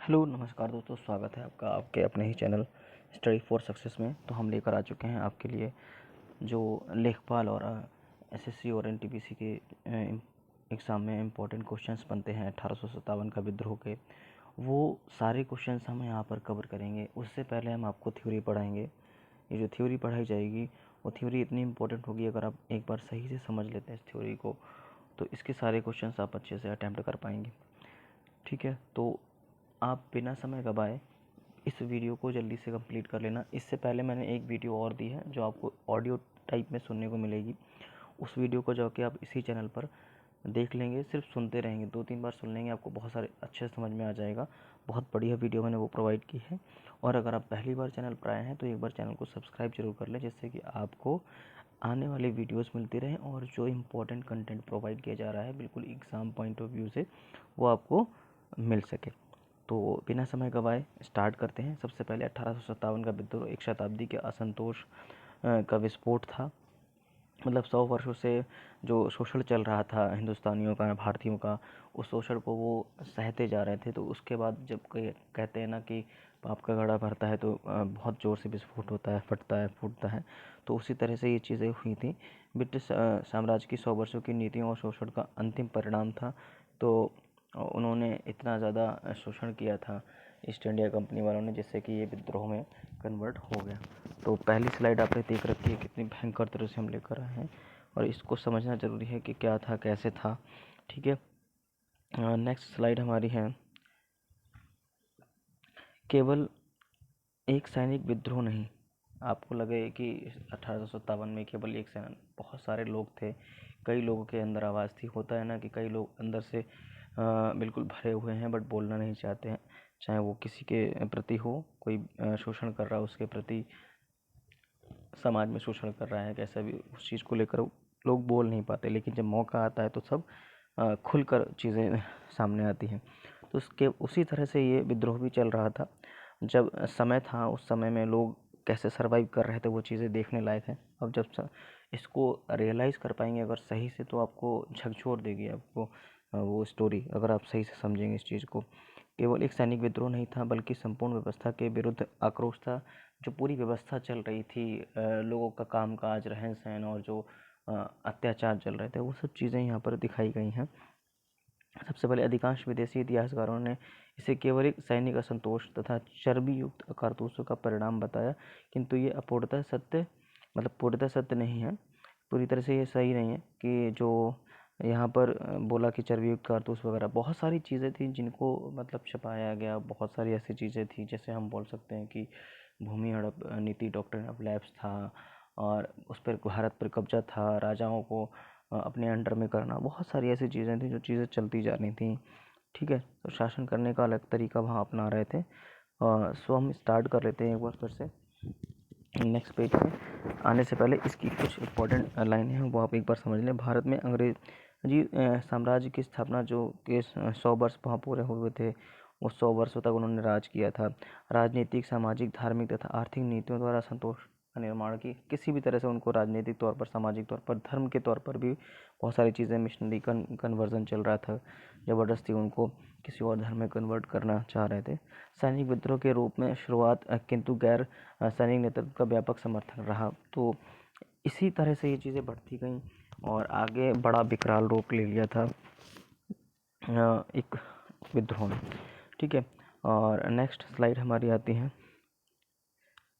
Hello नमस्कार दोस्तों, स्वागत है आपका आपके अपने ही चैनल स्टडी फॉर सक्सेस में। तो हम लेकर आ चुके हैं आपके लिए जो लेखपाल और एसएससी और एनटीपीसी के एग्ज़ाम में इम्पोर्टेंट क्वेश्चंस बनते हैं 1857 का विद्रोह के, वो सारे क्वेश्चंस हम यहाँ पर कवर करेंगे। उससे पहले हम आपको थ्योरी पढ़ाएंगे। ये जो थ्योरी पढ़ाई जाएगी वो थ्योरी इतनी इम्पोर्टेंट होगी, अगर आप एक बार सही से समझ लेते हैं इस थ्योरी को तो इसके सारे क्वेश्चंस आप अच्छे से अटैम्प्ट कर पाएंगे। ठीक है, तो आप बिना समय गवाए इस वीडियो को जल्दी से कंप्लीट कर लेना। इससे पहले मैंने एक वीडियो और दी है जो आपको ऑडियो टाइप में सुनने को मिलेगी। उस वीडियो को जाके आप इसी चैनल पर देख लेंगे, सिर्फ सुनते रहेंगे, 2-3 बार सुन लेंगे, आपको बहुत सारे अच्छे से समझ में आ जाएगा। बहुत बढ़िया वीडियो मैंने वो प्रोवाइड की है। और अगर आप पहली बार चैनल पर आए हैं तो एक बार चैनल को सब्सक्राइब जरूर कर लें, जिससे कि आपको आने वाली वीडियोस मिलती रहें और जो इम्पोर्टेंट कंटेंट प्रोवाइड किया जा रहा है बिल्कुल एग्ज़ाम पॉइंट ऑफ व्यू से वो आपको मिल सके। तो बिना समय गवाए स्टार्ट करते हैं। सबसे पहले 1857 का विद्रोह एक शताब्दी के असंतोष का विस्फोट था। मतलब 100 वर्षों से जो शोषण चल रहा था हिंदुस्तानियों का, भारतीयों का, उस शोषण को वो सहते जा रहे थे। तो उसके बाद जब कहते हैं ना कि पाप का घड़ा भरता है तो बहुत ज़ोर से विस्फोट होता है, फटता है, फूटता है। तो उसी तरह से ये चीज़ें हुई थी। ब्रिटिश साम्राज्य की 100 वर्षों की नीतियों और शोषण का अंतिम परिणाम था। तो उन्होंने इतना ज़्यादा शोषण किया था ईस्ट इंडिया कंपनी वालों ने, जिससे कि ये विद्रोह में कन्वर्ट हो गया। तो पहली स्लाइड आपने देख रखी है, कितनी भयंकर तरह से हम लेकर आए हैं और इसको समझना ज़रूरी है कि क्या था, कैसे था। ठीक है, नेक्स्ट स्लाइड हमारी है, केवल एक सैनिक विद्रोह नहीं। आपको लगे कि 1857 में केवल एक सैनिक, बहुत सारे लोग थे, कई लोगों के अंदर आवाज़ थी। होता है ना कि कई लोग अंदर से बिल्कुल भरे हुए हैं बट बोलना नहीं चाहते हैं, चाहे वो किसी के प्रति हो, कोई शोषण कर रहा है उसके प्रति, समाज में शोषण कर रहा है कैसा भी, उस चीज़ को लेकर लोग बोल नहीं पाते। लेकिन जब मौका आता है तो सब खुलकर चीज़ें सामने आती हैं। तो उसके उसी तरह से ये विद्रोह भी चल रहा था। जब समय था उस समय में लोग कैसे सरवाइव कर रहे थे वो चीज़ें देखने लायक हैं। अब जब इसको रियलाइज़ कर पाएंगे अगर सही से तो आपको झकझोर देगी आपको वो स्टोरी, अगर आप सही से समझेंगे इस चीज़ को। केवल एक सैनिक विद्रोह नहीं था बल्कि संपूर्ण व्यवस्था के विरुद्ध आक्रोश था। जो पूरी व्यवस्था चल रही थी, लोगों का कामकाज, रहन सहन और जो अत्याचार चल रहे थे, वो सब चीज़ें यहाँ पर दिखाई गई हैं। सबसे पहले अधिकांश विदेशी इतिहासकारों ने इसे केवल एक सैनिक असंतोष तथा चर्बी युक्त कारतूसों का परिणाम बताया, किंतु ये अपूर्णतः सत्य, मतलब पूर्णतः सत्य नहीं है। पूरी तरह से ये सही नहीं है कि जो यहाँ पर बोला कि चर्बी युक्त कारतूस वगैरह, बहुत सारी चीज़ें थी जिनको मतलब छुपाया गया। बहुत सारी ऐसी चीज़ें थी, जैसे हम बोल सकते हैं कि भूमि हड़प नीति, डॉक्ट्रिन ऑफ लैप्स था, और उस पर भारत पर कब्जा था, राजाओं को अपने अंडर में करना, बहुत सारी ऐसी चीज़ें थी जो चीज़ें चलती जा रही थी। ठीक है, तो शासन करने का अलग तरीका वहाँ अपना रहे थे। सो हम स्टार्ट कर लेते हैं एक बार फिर से नेक्स्ट पेज पे आने से पहले इसकी कुछ इम्पोर्टेंट लाइनें हैं वो आप एक बार समझ लें। भारत में अंग्रेजी साम्राज्य की स्थापना जो कि 100 वर्ष वहाँ पूरे हुए थे, उस 100 वर्षों तक उन्होंने राज किया था। राजनीतिक, सामाजिक, धार्मिक तथा आर्थिक नीतियों द्वारा संतोष का निर्माण की, किसी भी तरह से उनको राजनीतिक तौर पर, सामाजिक तौर पर, धर्म के तौर पर भी बहुत सारी चीज़ें, मिशनरी कन्वर्जन चल रहा था, ज़बरदस्ती उनको किसी और धर्म में कन्वर्ट करना चाह रहे थे। सैनिक विद्रोह के रूप में शुरुआत, किंतु गैर सैनिक नेतृत्व का व्यापक समर्थन रहा। तो इसी तरह से ये चीज़ें बढ़ती गईं और आगे बड़ा विकराल रूप ले लिया था एक विद्रोह में। ठीक है, और नेक्स्ट स्लाइड हमारी आती है,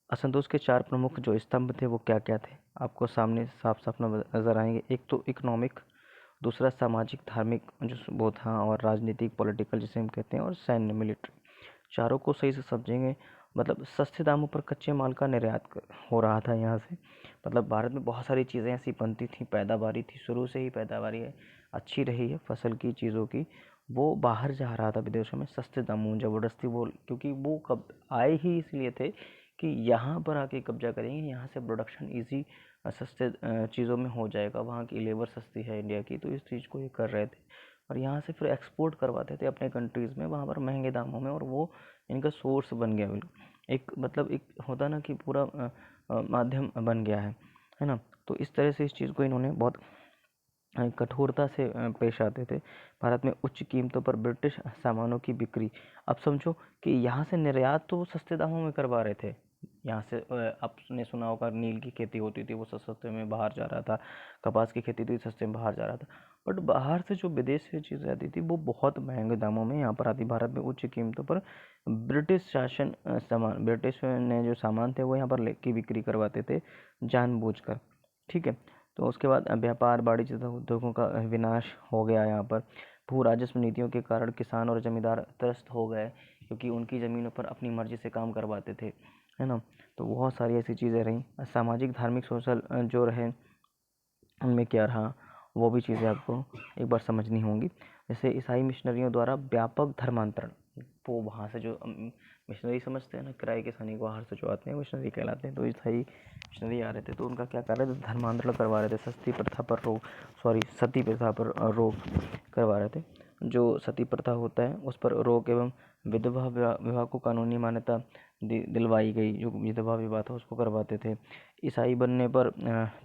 असंतोष के 4 प्रमुख जो स्तंभ थे वो क्या क्या थे, आपको सामने साफ साफ नजर आएंगे। एक तो इकोनॉमिक, दूसरा सामाजिक धार्मिक जो वो था, और राजनीतिक पॉलिटिकल जिसे हम कहते हैं, और सैन्य मिलिट्री। चारों को सही से समझेंगे, मतलब सस्ते दामों पर कच्चे माल का निर्यात हो रहा था यहाँ से। मतलब भारत में बहुत सारी चीज़ें ऐसी बनती थी, पैदावारी थी, शुरू से ही पैदावारी है अच्छी रही है फसल की, चीज़ों की, वो बाहर जा रहा था विदेशों में सस्ते दामों, ज़बरदस्ती वो, क्योंकि वो कब आए ही इसलिए थे कि यहाँ पर आके कब्जा करेंगे, यहाँ से प्रोडक्शन ईजी सस्ते चीज़ों में हो जाएगा, वहाँ की लेबर सस्ती है इंडिया की, तो इस चीज़ को ये कर रहे थे। और यहाँ से फिर एक्सपोर्ट करवाते थे अपने कंट्रीज़ में, वहाँ पर महंगे दामों में, और वो इनका सोर्स बन गया बिल्कुल। एक मतलब एक होता ना कि पूरा माध्यम बन गया है ना। तो इस तरह से इस चीज़ को इन्होंने बहुत कठोरता से पेश आते थे। भारत में उच्च कीमतों पर ब्रिटिश सामानों की बिक्री। अब समझो कि यहाँ से निर्यात तो वो सस्ते दामों में करवा रहे थे। यहाँ से आपने सुना होगा नील की खेती होती थी, वो सस्ते में बाहर जा रहा था। कपास की खेती थी, सस्ते में बाहर जा रहा था। बट बाहर से जो विदेश से चीज़ें आती थी वो बहुत महंगे दामों में यहाँ पर आती। भारत में उच्च कीमतों पर ब्रिटिश शासन सामान, ब्रिटिश ने जो सामान थे वो यहाँ पर लेके बिक्री करवाते थे जानबूझकर। ठीक है। तो उसके बाद व्यापार वाणिज्य तथा उद्योगों का विनाश हो गया यहाँ पर। भू राजस्व नीतियों के कारण किसान और जमींदार त्रस्त हो गए, क्योंकि उनकी ज़मीनों पर अपनी मर्जी से काम करवाते थे, है ना। तो बहुत सारी ऐसी चीज़ें रहीं। सामाजिक धार्मिक सोशल जो रहे उनमें क्या रहा, वो भी चीज़ें आपको एक बार समझनी होंगी। जैसे ईसाई मिशनरियों द्वारा व्यापक धर्मांतरण, वो वहाँ से जो मिशनरी समझते हैं ना, किराए के सैनिक बाहर से जो आते हैं मिशनरी कहलाते हैं। तो ईसाई मिशनरी आ रहे थे, तो उनका क्या कर रहे थे, धर्मांतरण करवा रहे थे। सती प्रथा पर रोक करवा रहे थे। जो सती प्रथा होता है उस पर रोक एवं विधवा विवाह को कानूनी मान्यता दिलवाई गई। जो विधवा विवाह था उसको करवाते थे। ईसाई बनने पर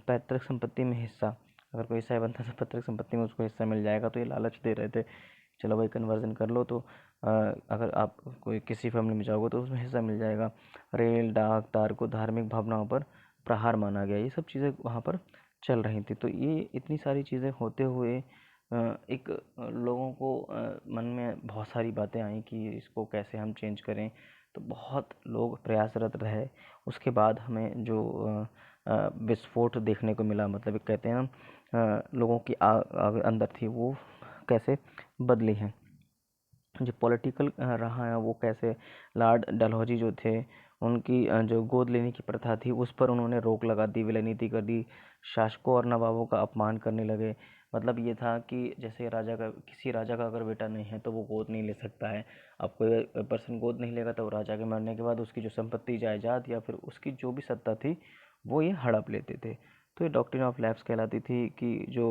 पैतृक संपत्ति में हिस्सा, अगर कोई ईसाई बनता है तो पैतृक संपत्ति में उसको हिस्सा मिल जाएगा। तो ये लालच दे रहे थे, चलो भाई कन्वर्जन कर लो, तो अगर आप कोई किसी फैमिली में जाओगे तो उसमें हिस्सा मिल जाएगा। रेल डाक तार को धार्मिक भावनाओं पर प्रहार माना गया। ये सब चीज़ें वहाँ पर चल रही थी। तो ये इतनी सारी चीज़ें होते हुए एक लोगों को मन में बहुत सारी बातें आई कि इसको कैसे हम चेंज करें। तो बहुत लोग प्रयासरत रहे। उसके बाद हमें जो विस्फोट देखने को मिला, मतलब एक कहते हैं ना लोगों की आग अंदर थी, वो कैसे बदली है। जो पॉलिटिकल रहा है वो कैसे, लॉर्ड डलहौजी जो थे उनकी जो गोद लेने की प्रथा थी उस पर उन्होंने रोक लगा दी, विलय नीति कर दी। शासकों और नवाबों का अपमान करने लगे। मतलब ये था कि जैसे किसी राजा का अगर बेटा नहीं है तो वो गोद नहीं ले सकता है। अब कोई पर्सन गोद नहीं लेगा तो राजा के मरने के बाद उसकी जो संपत्ति जायदाद या फिर उसकी जो भी सत्ता थी वो ये हड़प लेते थे। तो ये डॉक्ट्रिन ऑफ लैप्स कहलाती थी कि जो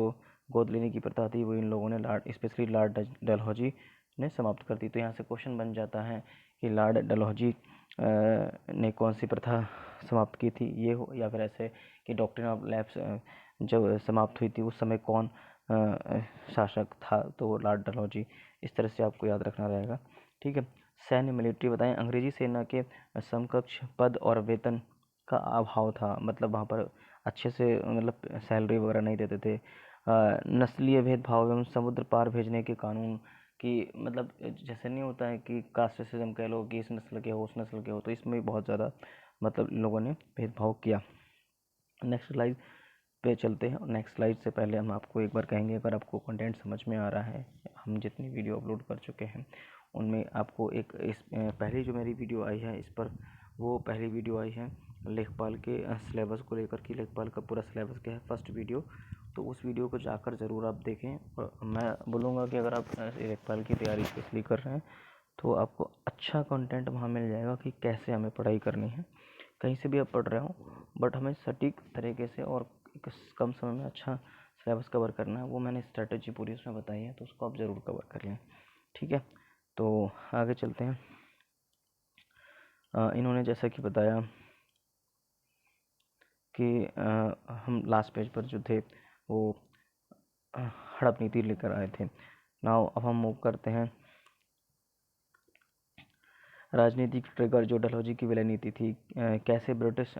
गोद लेने की प्रथा थी वो इन लोगों ने स्पेशली लॉर्ड डलहौजी ने समाप्त कर दी। तो यहाँ से क्वेश्चन बन जाता है कि लॉर्ड डलहौजी ने कौन सी प्रथा समाप्त की थी, ये हो, या फिर ऐसे कि डॉक्ट्रिन ऑफ लैप्स जब समाप्त हुई थी उस समय कौन शासक था, तो लॉर्ड डलहौजी। इस तरह से आपको याद रखना रहेगा। ठीक है। सैन्य मिलिट्री बताएं। अंग्रेजी सेना के समकक्ष पद और वेतन का अभाव था, मतलब वहाँ पर अच्छे से मतलब सैलरी वगैरह नहीं देते थे। नस्लीय भेदभाव एवं समुद्र पार भेजने के कानून कि मतलब जैसे नहीं होता है कि कास्ट रेसिज्म कह लो कि इस नस्ल के हो उस नस्ल के हो, तो इसमें भी बहुत ज़्यादा मतलब लोगों ने भेदभाव किया। नेक्स्ट स्लाइड पे चलते हैं। नेक्स्ट स्लाइड से पहले हम आपको एक बार कहेंगे, अगर आपको कंटेंट समझ में आ रहा है, हम जितनी वीडियो अपलोड कर चुके हैं उनमें आपको एक पहली जो मेरी वीडियो आई है इस पर, वो पहली वीडियो आई है लेखपाल के सिलेबस को लेकर कि लेखपाल का पूरा सिलेबस क्या है, फर्स्ट वीडियो। तो उस वीडियो को जाकर ज़रूर आप देखें। और मैं बोलूँगा कि अगर आप लेखपाल की तैयारी स्पेशली कर रहे हैं तो आपको अच्छा कंटेंट वहाँ मिल जाएगा कि कैसे हमें पढ़ाई करनी है। कहीं से भी आप पढ़ रहे हो बट हमें सटीक तरीके से और कम समय में अच्छा सिलेबस कवर करना है, वो मैंने स्ट्रेटजी पूरी उसमें बताई है, तो उसको आप ज़रूर कवर कर लें। ठीक है। तो आगे चलते हैं। इन्होंने जैसा कि बताया कि हम लास्ट पेज पर जो थे वो हड़प नीति लेकर आए थे। नाउ अब हम मूव करते हैं राजनीतिक ट्रिगर, जो डलहौजी की विलय नीति थी। कैसे ब्रिटिश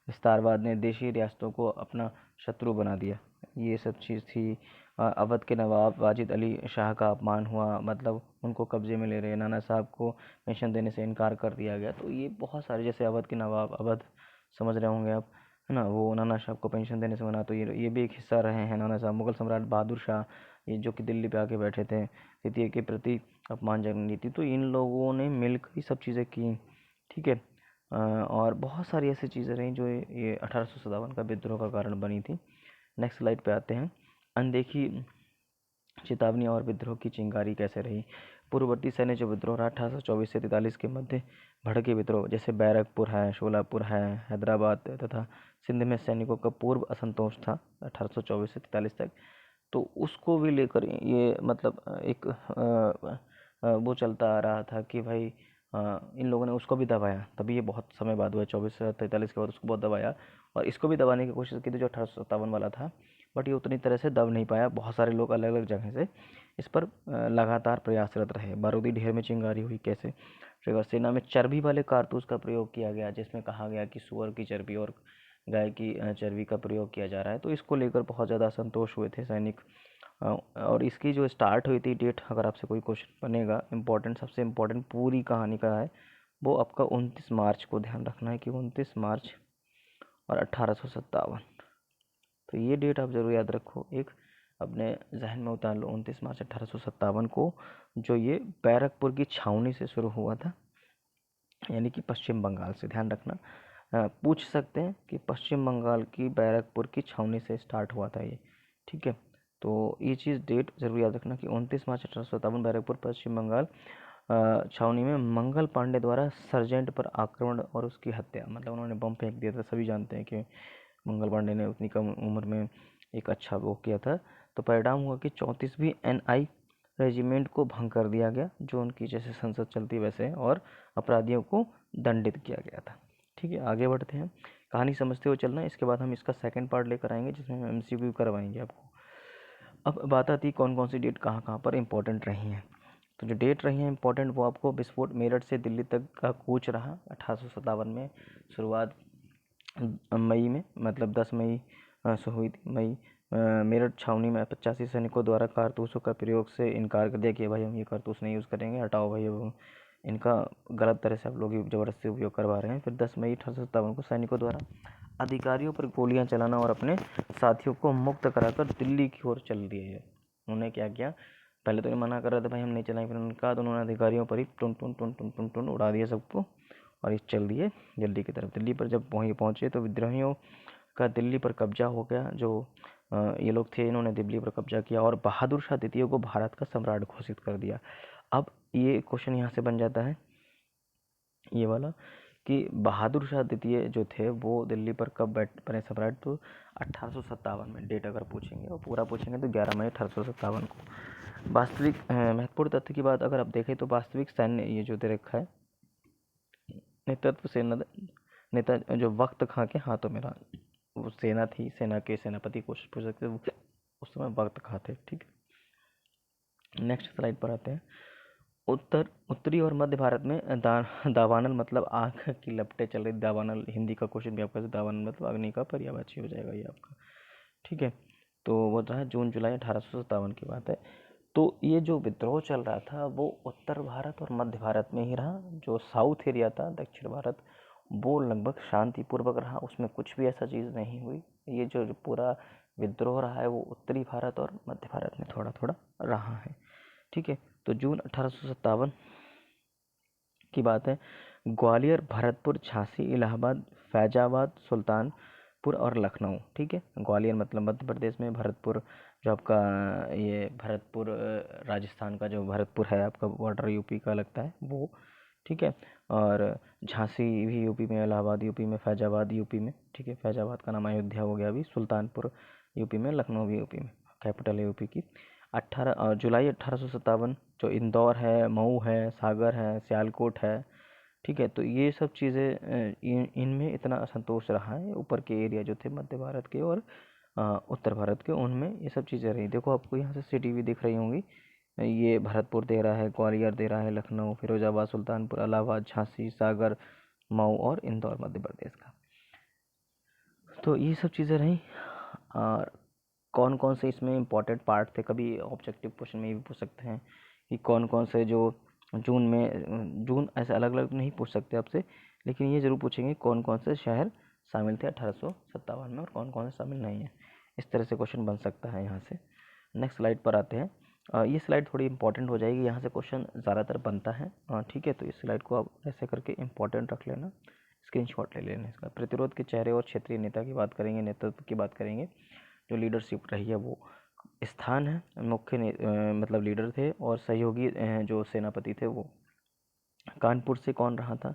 विस्तारवाद ने देशी रियासतों को अपना शत्रु बना दिया, ये सब चीज़ थी। अवध के नवाब वाजिद अली शाह का अपमान हुआ, मतलब उनको कब्जे में ले रहे। नाना साहब को पेंशन देने से इनकार कर दिया गया। तो ये बहुत सारे, जैसे अवध के नवाब, अवध समझ रहे होंगे आप, है ना, वो नाना साहब को पेंशन देने से मना, तो ये भी एक हिस्सा रहे हैं नाना साहब। मुगल सम्राट बहादुर शाह, ये जो कि दिल्ली पे आके बैठे थे, द्वितीय के प्रति अपमानजनक नीति। तो इन लोगों ने मिलकर ये सब चीज़ें की। ठीक है। और बहुत सारी ऐसी चीज़ें रहीं जो ये 1857 का विद्रोह का कारण बनी थी। नेक्स्ट स्लाइड पे आते हैं। अनदेखी चेतावनी और विद्रोह की चिंगारी कैसे रही। पूर्ववर्ती सैन्य जो विद्रोह रहा 1824 से 43 के मध्य भड़के विद्रोह, जैसे बैरकपुर है, शोलापुर है, हैदराबाद तथा सिंध में सैनिकों का पूर्व असंतोष था 1824 से 43 तक। तो उसको भी लेकर ये मतलब एक वो चलता आ रहा था कि भाई इन लोगों ने उसको भी दबाया। तभी ये बहुत समय बाद हुआ, 24 से 43 के बाद उसको बहुत दबाया। और इसको भी दबाने की कोशिश की थी जो 1857 वाला था, बट ये उतनी तरह से दब नहीं पाया। बहुत सारे लोग अलग अलग जगह से इस पर लगातार प्रयासरत रहे। बारूदी ढेर में चिंगारी हुई कैसे? ट्रिगर सेना में चर्बी वाले कारतूस का प्रयोग किया गया, जिसमें कहा गया कि सुअर की चर्बी और गाय की चर्बी का प्रयोग किया जा रहा है। तो इसको लेकर बहुत ज़्यादा असंतोष हुए थे सैनिक। और इसकी जो स्टार्ट हुई थी डेट, अगर आपसे कोई क्वेश्चन बनेगा इम्पोर्टेंट, सबसे इम्पोर्टेंट पूरी कहानी का है, वो आपका 29 मार्च को ध्यान रखना है कि 29 मार्च और 1857। तो ये डेट आप ज़रूर याद रखो, एक अपने जहन में उतार लो। 29 मार्च 1857 को जो ये बैरकपुर की छावनी से शुरू हुआ था, यानी कि पश्चिम बंगाल से। ध्यान रखना, पूछ सकते हैं कि पश्चिम बंगाल की बैरकपुर की छावनी से स्टार्ट हुआ था ये, ठीक है। तो ये चीज़ डेट ज़रूर याद रखना कि 29 मार्च 1857 बैरकपुर पश्चिम बंगाल छावनी में मंगल पांडे द्वारा सर्जेंट पर आक्रमण और उसकी हत्या। मतलब उन्होंने बम फेंक दिया था। सभी जानते हैं कि मंगल पांडे ने उतनी कम उम्र में एक अच्छा वो किया था। तो परिणाम हुआ कि 34वीं NI रेजिमेंट को भंग कर दिया गया, जो उनकी जैसे संसद चलती वैसे, और अपराधियों को दंडित किया गया था। ठीक है, आगे बढ़ते हैं। कहानी समझते हुए चलना, इसके बाद हम इसका सेकंड पार्ट लेकर आएंगे जिसमें हम MCQ करवाएंगे आपको। अब बात आती है कौन कौन सी डेट कहाँ कहाँ पर इम्पोर्टेंट रही हैं। तो जो डेट रही है इम्पोर्टेंट, वो आपको विस्फोट मेरठ से दिल्ली तक का कूच रहा 1857 में। शुरुआत मई में, मतलब 10 मई से हुई थी। मेरठ छावनी में 85 सैनिकों द्वारा कारतूसों का प्रयोग से इनकार कर दिया कि भाई हम ये कारतूस नहीं यूज़ करेंगे, हटाओ भाई, अब इनका गलत तरह से आप लोग ज़बरदस्ती उपयोग करवा रहे हैं। फिर 10 मई 1857 को सैनिकों द्वारा अधिकारियों पर गोलियां चलाना और अपने साथियों को मुक्त कराकर दिल्ली की ओर चल दिए। उन्होंने क्या किया, पहले तो ये मना कर रहे थे भाई हम नहीं चलाएंगे, फिर उन्होंने कहा, तो उन्होंने अधिकारियों पर ही टुन टुन टुन टुन टुन टुन उड़ा दिया सबको, और ये चल दिए दिल्ली की तरफ। दिल्ली पर जब वहीं पहुँचे तो विद्रोहियों का दिल्ली पर कब्जा हो गया। जो ये लोग थे, इन्होंने दिल्ली पर कब्जा किया और बहादुर शाह द्वितीय को भारत का सम्राट घोषित कर दिया। अब ये क्वेश्चन यहाँ से बन जाता है ये वाला कि बहादुर शाह द्वितीय जो थे वो दिल्ली पर कब बने सम्राट? तो 1857 में। डेट अगर पूछेंगे और पूरा पूछेंगे तो 11 मई 1857 को। वास्तविक महत्वपूर्ण तथ्य की बात अगर आप देखें तो वास्तविक सैन्य ये जो दे रखा है, नेतृत्व सेना नेता जो वक्त खां के हाथों में रहा। वो सेना थी, सेना के सेनापति को पूछ सकते उस समय वक्त खां थे। ठीक है, नेक्स्ट स्लाइड पर आते हैं। उत्तरी और मध्य भारत में दावानल मतलब आग की लपटें चल रही। दावानल हिंदी का क्वेश्चन भी आपका, दावानल मतलब अग्नि का पर्यायवाची हो जाएगा ये आपका। ठीक है, तो वो रहा जून जुलाई 1857 की बात है। तो ये जो विद्रोह चल रहा था वो उत्तर भारत और मध्य भारत में ही रहा। जो साउथ एरिया था, दक्षिण भारत, वो लगभग शांतिपूर्वक रहा, उसमें कुछ भी ऐसा चीज़ नहीं हुई। ये जो पूरा विद्रोह रहा है वो उत्तरी भारत और मध्य भारत में थोड़ा थोड़ा रहा है। ठीक है, तो जून 1857 की बात है। ग्वालियर, भरतपुर, झांसी, इलाहाबाद, फैजाबाद, सुल्तानपुर और लखनऊ। ठीक है, ग्वालियर मतलब मध्य प्रदेश में, भरतपुर जो आपका ये भरतपुर राजस्थान का जो भरतपुर है आपका, बॉर्डर यूपी का लगता है वो। ठीक है, और झांसी भी यूपी में, इलाहाबाद यूपी में, फैजाबाद यूपी में। ठीक है, फैजाबाद का नाम अयोध्या हो गया अभी। सुल्तानपुर यूपी में, लखनऊ भी यूपी में, कैपिटल है यूपी की। 18 जुलाई 1857 जो इंदौर है, मऊ है, सागर है, सियालकोट है। ठीक है, तो ये सब चीज़ें इनमें इतना असंतोष रहा है। ऊपर के एरिया जो थे मध्य भारत के और उत्तर भारत के, उनमें ये सब चीज़ें रही। देखो आपको यहाँ से सिटी भी दिख रही होंगी। ये भरतपुर दे रहा है, ग्वालियर दे रहा है, लखनऊ, फिरोजाबाद, सुल्तानपुर, इलाहाबाद, झांसी, सागर, मऊ और इंदौर मध्य प्रदेश का। तो ये सब चीज़ें रहीं। और कौन कौन से इसमें इम्पोर्टेंट पार्ट थे, कभी ऑब्जेक्टिव क्वेश्चन में ये भी पूछ सकते हैं कि कौन कौन से जो जून ऐसे अलग अलग नहीं पूछ सकते आपसे, लेकिन ये ज़रूर पूछेंगे कौन कौन से शहर शामिल थे 1857 में और कौन कौन से शामिल नहीं है। इस तरह से क्वेश्चन बन सकता है यहाँ से। नेक्स्ट स्लाइड पर आते हैं। ये स्लाइड थोड़ी इंपॉर्टेंट हो जाएगी, यहाँ से क्वेश्चन ज़्यादातर बनता है। ठीक है, तो इस स्लाइड को आप ऐसे करके इम्पोर्टेंट रख लेना, स्क्रीनशॉट ले लेना इसका। प्रतिरोध के चेहरे और क्षेत्रीय नेता की बात करेंगे, नेतृत्व की बात करेंगे। जो लीडरशिप रही है वो स्थान है, मुख्य मतलब लीडर थे, और सहयोगी जो सेनापति थे वो। कानपुर से कौन रहा था?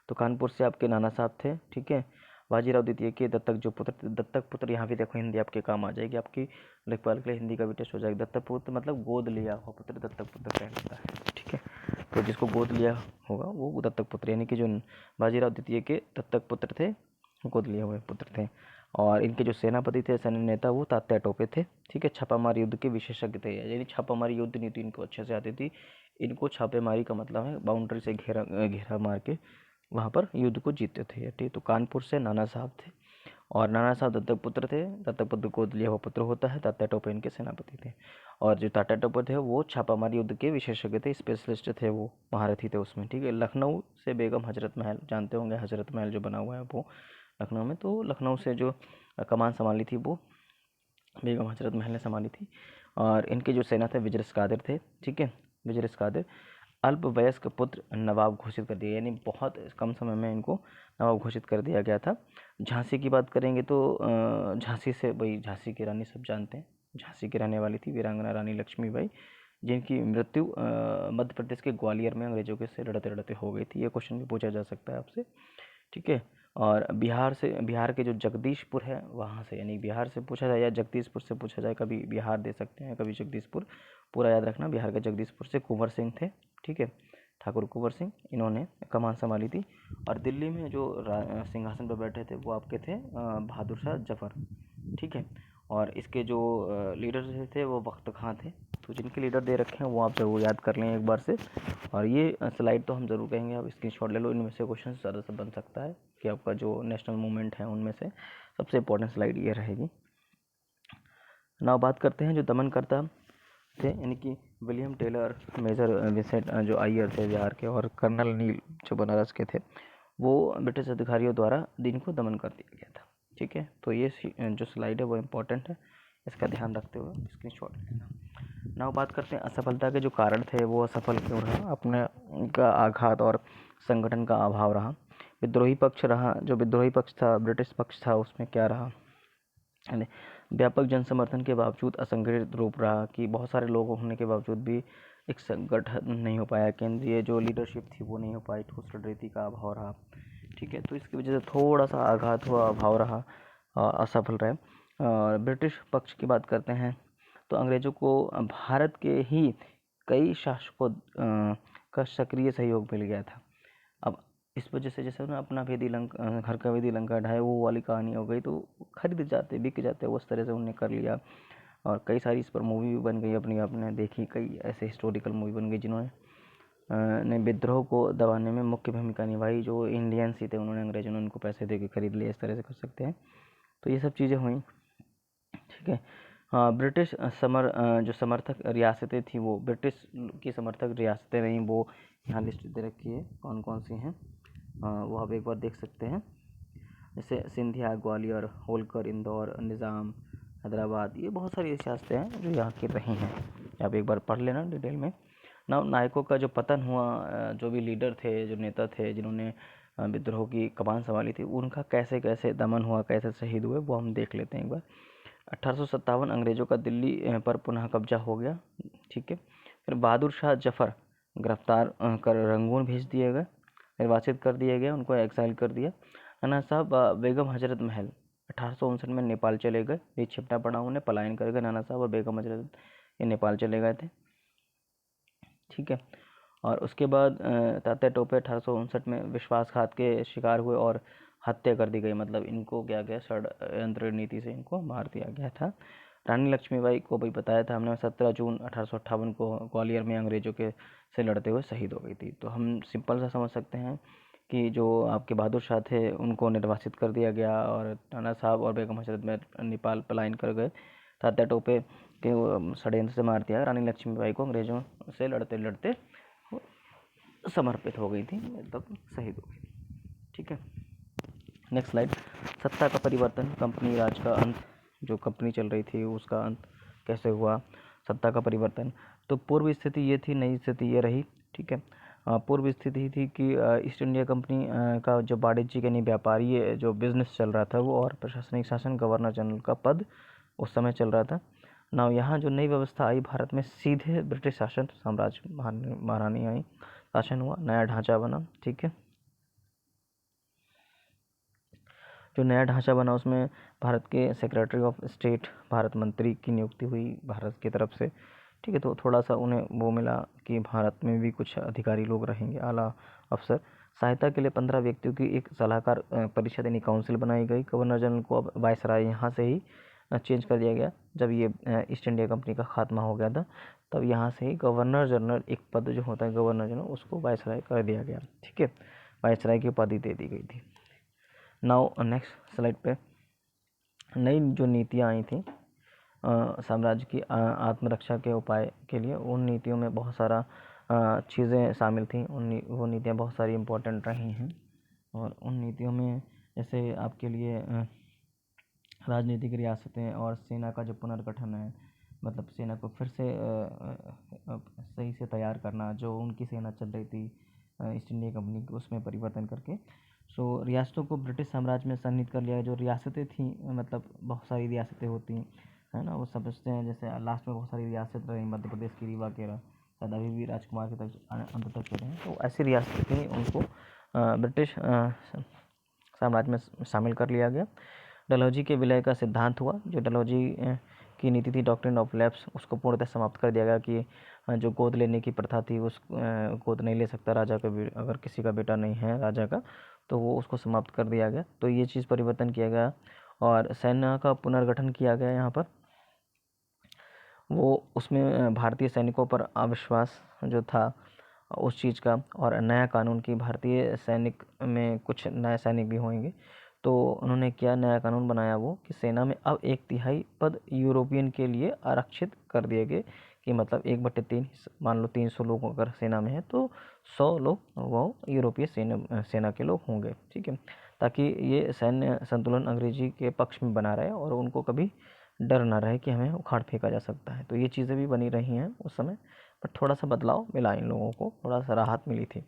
तो कानपुर से आपके नाना साहब थे। ठीक है, बाजीराव द्वितीय के दत्तक जो पुत्र, दत्तक पुत्र, यहाँ भी देखो हिंदी आपके काम आ जाएगी, आपकी लेखपाल के लिए हिंदी का भी टेस्ट हो जाएगा। दत्तक पुत्र मतलब गोद लिया हुआ पुत्र, दत्तक पुत्र कहलाता है। ठीक है, तो जिसको गोद लिया होगा वो दत्तक पुत्र, यानी कि जो बाजीराव द्वितीय के दत्तक पुत्र थे, गोद लिए हुए पुत्र थे। और इनके जो सेनापति थे, सैन्य नेता, वो तात्या टोपे थे। ठीक है, छापामार युद्ध के विशेषज्ञ थे, यानी छापामारी युद्ध नीति इनको अच्छे से आती थी। इनको छापेमारी का मतलब है बाउंड्री से घेरा घेरा मार के वहाँ पर युद्ध को जीतते थे ये। ठीक, तो कानपुर से नाना साहब थे, और नाना साहब दत्तक पुत्र थे। दत्तक पुत्र को लिया हुआ पुत्र होता है। तात्या टोपे इनके सेनापति थे, और जो तात्या टोपे थे वो छापामारी युद्ध के विशेषज्ञ थे, स्पेशलिस्ट थे, वो महारथी थे उसमें। ठीक है, लखनऊ से बेगम हजरत महल, जानते होंगे हजरत महल जो बना हुआ है वो लखनऊ में, तो लखनऊ से जो कमान संभाली थी वो बेगम हजरत महल ने संभाली थी। और इनके जो सेना थे वजीर कादिर थे। ठीक है, वजीर कादिर अल्पवयस्क पुत्र नवाब घोषित कर दिया, यानी बहुत कम समय में इनको नवाब घोषित कर दिया गया था। झांसी की बात करेंगे तो झांसी से, भाई झांसी की रानी सब जानते हैं, झांसी की रहने वाली थी वीरांगना रानी लक्ष्मीबाई, जिनकी मृत्यु मध्य प्रदेश के ग्वालियर में अंग्रेजों के से लड़ते लड़ते हो गई थी। ये क्वेश्चन भी पूछा जा सकता है आपसे। ठीक है, और बिहार के जो जगदीशपुर है वहाँ से, यानी बिहार से पूछा जाए या जगदीशपुर से पूछा जाए, कभी बिहार दे सकते हैं कभी जगदीशपुर, पूरा याद रखना। बिहार के जगदीशपुर से कुंवर सिंह थे। ठीक है, ठाकुर कुंवर सिंह, इन्होंने कमान संभाली थी। और दिल्ली में जो सिंहासन पर बैठे थे वो आपके थे बहादुर शाह जफर। ठीक है, और इसके जो लीडर थे वो वक्त खां थे। तो जिनके लीडर दे रखे हैं वो आप ज़रूर याद कर लें एक बार से। और ये स्लाइड तो हम ज़रूर कहेंगे, आप स्क्रीनशॉट ले लो, इनमें से क्वेश्चन ज़्यादा से बन सकता है कि आपका जो नेशनल मूवमेंट है उनमें से सबसे इम्पोर्टेंट स्लाइड ये रहेगी। नाउ बात करते हैं जो दमनकर्ता थे, यानी कि विलियम टेलर, मेजर विंसेंट जो आयर थे बिहार के, और कर्नल नील जो बनारस के थे, वो ब्रिटिश अधिकारियों द्वारा दिन को दमन कर दिया गया था। ठीक है, तो ये जो स्लाइड है वो इम्पोर्टेंट है, इसका ध्यान रखते हुए स्क्रीनशॉट लेना। नाउ बात करते हैं असफलता के जो कारण थे, वो असफल क्यों रहा, अपने का आघात और संगठन का अभाव रहा। विद्रोही पक्ष रहा, जो विद्रोही पक्ष था, ब्रिटिश पक्ष था, उसमें क्या रहा, यानी व्यापक जनसमर्थन के बावजूद असंगठित रूप रहा, कि बहुत सारे लोग होने के बावजूद भी एक संगठन नहीं हो पाया, केंद्रीय जो लीडरशिप थी वो नहीं हो पाई, ठोस रणनीति का अभाव रहा। ठीक है, तो इसकी वजह से थोड़ा सा आघात हुआ, अभाव रहा, असफल रहे। और ब्रिटिश पक्ष की बात करते हैं तो अंग्रेज़ों को भारत के ही कई शासकों का सक्रिय सहयोग मिल गया था। अब इस वजह से जैसे ना अपना भेदी लंका, घर का भेदी लंका ढाए, वो वाली कहानी हो गई, तो खरीद जाते, बिक जाते, उस तरह से उन्होंने कर लिया। और कई सारी इस पर मूवी भी बन गई, अपनी आपने देखी, कई ऐसे हिस्टोरिकल मूवी बन गई जिन्होंने ने विद्रोह को दबाने में मुख्य भूमिका निभाई। जो इंडियंस ही थे उन्होंने, अंग्रेजों ने उनको पैसे दे के खरीद लिया, इस तरह से कर सकते हैं। तो ये सब चीज़ें हुई। ठीक है, हाँ, ब्रिटिश जो समर्थक रियासतें थी, वो ब्रिटिश की समर्थक रियासतें रहीं, वो यहाँ लिस्ट दे रखी है कौन कौन सी हैं, वो आप एक बार देख सकते हैं। जैसे सिंधिया, ग्वालियर, होलकर, इंदौर, निज़ाम, हैदराबाद, ये बहुत सारी रियासतें हैं जो यहाँ की रही हैं, आप एक बार पढ़ लेना डिटेल में। नायकों का जो पतन हुआ, जो भी लीडर थे, जो नेता थे जिन्होंने विद्रोह की कमान संभाली थी, उनका कैसे कैसे दमन हुआ, कैसे शहीद हुए, वो हम देख लेते हैं एक बार। 1857 अंग्रेज़ों का दिल्ली पर पुनः कब्जा हो गया। ठीक है, फिर बहादुर शाह जफ़र गिरफ्तार कर रंगून भेज दिए गए, निर्वासित कर दिए गए, उनको एक्साइल कर दिया। नाना साहब बेगम हजरत महल 1859 में नेपाल चले गए, ये छिपटा पड़ा, उन्हें पलायन कर गए। नाना साहब और बेगम हजरत ये नेपाल चले गए थे। ठीक है, और उसके बाद तात्या टोपे 1859 में विश्वासघात के शिकार हुए और हत्या कर दी गई, मतलब इनको क्या गया, षड्यंत्र नीति से इनको मार दिया गया था। रानी लक्ष्मीबाई को भी बताया था हमने, 17 जून 1858 को ग्वालियर में अंग्रेजों के से लड़ते हुए शहीद हो गई थी। तो हम सिंपल सा समझ सकते हैं कि जो आपके बहादुर शाह थे उनको निर्वासित कर दिया गया, और नाना साहब और बेगम हजरत में नेपाल पलायन कर गए। तात्या टोपे के षड्यंत्र से मार दिया। रानी लक्ष्मीबाई को अंग्रेजों से लड़ते लड़ते समर्पित हो गई थी, मतलब शहीद हो गई। ठीक है, नेक्स्ट स्लाइड। सत्ता का परिवर्तन, कंपनी राज का अंत, जो कंपनी चल रही थी उसका अंत कैसे हुआ, सत्ता का परिवर्तन। तो पूर्व स्थिति ये थी, नई स्थिति ये रही। ठीक है, पूर्व स्थिति थी कि ईस्ट इंडिया कंपनी का जो वाणिज्यिक यानी व्यापारी जो बिजनेस चल रहा था वो, और प्रशासनिक शासन गवर्नर जनरल का पद उस समय चल रहा था ना। यहाँ जो नई व्यवस्था आई, भारत में सीधे ब्रिटिश शासन, साम्राज्य, महारानी आई, शासन हुआ, नया ढांचा बना। ठीक है, जो नया ढांचा बना उसमें भारत के सेक्रेटरी ऑफ स्टेट, भारत मंत्री की नियुक्ति हुई भारत की तरफ से। ठीक है। तो थोड़ा सा उन्हें वो मिला कि भारत में भी कुछ अधिकारी लोग रहेंगे, आला अफसर। सहायता के लिए 15 व्यक्तियों की एक सलाहकार परिषद यानी काउंसिल बनाई गई। गवर्नर जनरल को अब वायसराय यहाँ से ही चेंज कर दिया गया। जब ये ईस्ट इंडिया कंपनी का खात्मा हो गया था, तब यहाँ से ही गवर्नर जनरल, एक पद जो होता है गवर्नर जनरल, उसको वायसराय कर दिया गया। ठीक है, वायसराय की उपाधि दे दी गई थी। नाउ नेक्स्ट स्लाइड पे नई जो नीतियाँ आई थी साम्राज्य की आत्मरक्षा के उपाय के लिए, उन नीतियों में बहुत सारा चीज़ें शामिल थी। वो नीतियाँ बहुत सारी इम्पोर्टेंट रही हैं। और उन नीतियों में जैसे आपके लिए राजनीतिक रियासतें और सेना का जो पुनर्गठन है, मतलब सेना को फिर से सही से तैयार करना, जो उनकी सेना चल रही थी ईस्ट इंडिया कंपनी की, उसमें परिवर्तन करके। सो रियासतों को ब्रिटिश साम्राज्य में सम्मिलित कर लिया। जो रियासतें थी, मतलब बहुत सारी रियासतें होती हैं, है ना, वो समझते हैं। जैसे लास्ट में बहुत सारी रियासत रही, मध्य प्रदेश की रीवा के शायद अभी भी राजकुमार के तक अंत तक के रहे। तो ऐसी रियासतें थी, उनको ब्रिटिश साम्राज्य में शामिल कर लिया गया। डलहौजी के विलय का सिद्धांत हुआ। जो डलहौजी की नीति थी, डॉक्ट्रिन ऑफ लैप्स, उसको पूर्णतः समाप्त कर दिया गया कि जो गोद लेने की प्रथा थी, उस गोद नहीं ले सकता राजा का, अगर किसी का बेटा नहीं है राजा का, तो वो उसको समाप्त कर दिया गया। तो ये चीज़ परिवर्तन किया गया। और सेना का पुनर्गठन किया गया यहाँ पर। वो उसमें भारतीय सैनिकों पर अविश्वास जो था उस चीज़ का, और नया कानून की भारतीय सैनिक में कुछ नए सैनिक भी होंगे। तो उन्होंने क्या नया कानून बनाया वो, कि सेना में अब 1/3 पद यूरोपियन के लिए आरक्षित कर दिए गए। कि मतलब 1/3, मान लो 300 लोग अगर सेना में है, तो 100 लोग वो यूरोपीय सेना के लोग होंगे। ठीक है, ताकि ये सैन्य संतुलन अंग्रेजी के पक्ष में बना रहे और उनको कभी डर ना रहे कि हमें उखाड़ फेंका जा सकता है। तो ये चीज़ें भी बनी रही हैं उस समय, पर थोड़ा सा बदलाव मिला इन लोगों को, थोड़ा सा राहत मिली थी।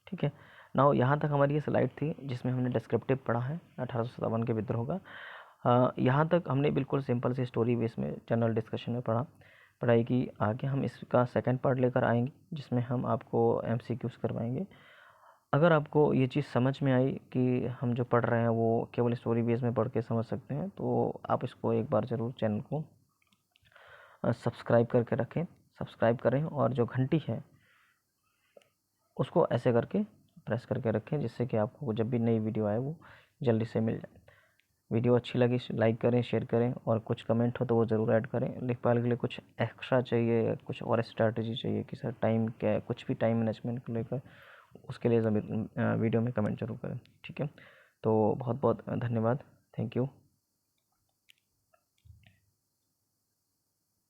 ठीक है, नाउ यहाँ तक हमारी ये स्लाइड थी जिसमें हमने डिस्क्रिप्टिव पढ़ा है 1857 के विद्रोह का। यहाँ तक हमने बिल्कुल सिंपल सी स्टोरी बेस में जनरल डिस्कशन में पढ़ाई की। आगे हम इसका सेकंड पार्ट लेकर आएंगे, जिसमें हम आपको MCQs करवाएंगे। अगर आपको ये चीज़ समझ में आई कि हम जो पढ़ रहे हैं वो केवल स्टोरी बेस में पढ़ के समझ सकते हैं, तो आप इसको एक बार ज़रूर चैनल को सब्सक्राइब करके रखें, सब्सक्राइब करें, और जो घंटी है उसको ऐसे करके प्रेस करके रखें, जिससे कि आपको जब भी नई वीडियो आए वो जल्दी से मिल जाए। वीडियो अच्छी लगी लाइक करें, शेयर करें, और कुछ कमेंट हो तो वो ज़रूर ऐड करें। लेखपाल के लिए कुछ एक्स्ट्रा चाहिए, कुछ और स्ट्रैटेजी चाहिए कि सर टाइम क्या है, कुछ भी टाइम मैनेजमेंट को लेकर, उसके लिए वीडियो में कमेंट जरूर करें। ठीक है, तो बहुत बहुत धन्यवाद, थैंक यू।